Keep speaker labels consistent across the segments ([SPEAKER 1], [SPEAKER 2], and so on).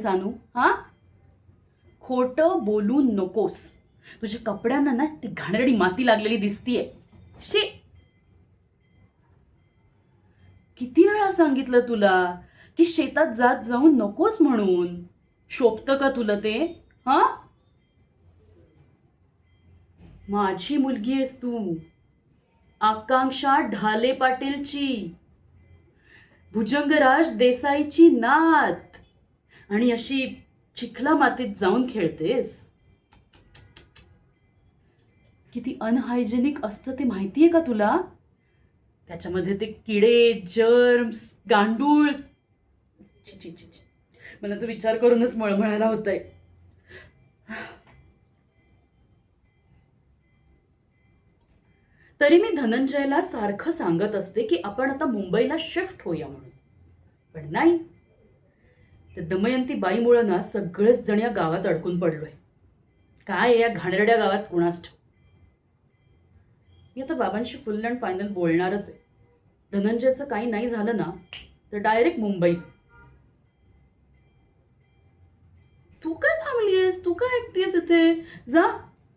[SPEAKER 1] सानू? हा, खोटं बोलू नकोस. तुझ्या कपड्यांना ना ती घाणेरडी माती लागलेली दिसतीये. शी, किती वेळा सांगितलं तुला की शेतात जात जाऊ नकोस म्हणून. शोभतं का तुला ते? हा, माझी मुलगी आहेस तू, आकांक्षा ढाले पाटीलची, भुजंगराज देसाईची नात, आणि अशी चिखला मातीत जाऊन खेळतेस. किती अनहायजेनिक असतं ते माहितीये का तुला? त्याच्यामध्ये ते किडे, जर्म्स, गांडूळ. छी, छी, छी, छी. मला तर विचार करूनच मळमळायला होतंय. तरी मी धनंजयला सारखं सांगत असते की आपण आता मुंबईला शिफ्ट होऊया म्हणून, पण नाही. त्या दमयंती बाईमुळं ना सगळेच जण या गावात अडकून पडलोय. काय आहे या घाणेरड्या गावात कुणास ठाऊक. मी आता बाबांशी फुल अँड फायनल बोलणारच आहे. धनंजयचं काही नाही झालं ना तर डायरेक्ट मुंबई. तू काय थांबलीयस? तू काय ऐकतेस इथे? जा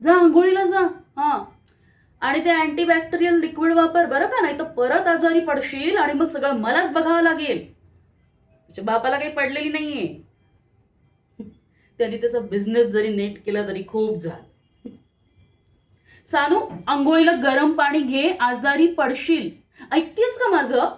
[SPEAKER 1] जा, आंघोळीला जा. हा, आणि ते अँटीबॅक्टेरियल लिक्विड वापर बरं का, नाही तर परत आजारी पडशील आणि मग सगळं मलाच बघावं लागेल. तुझ्या बापाला काही पडलेली नाहीये. त्यांनी त्याचा बिझनेस जरी नेट केला तरी खूप झालं. सानू, आंघोळीला गरम पाणी घे, आजारी पडशील. ऐकतेस का माझं?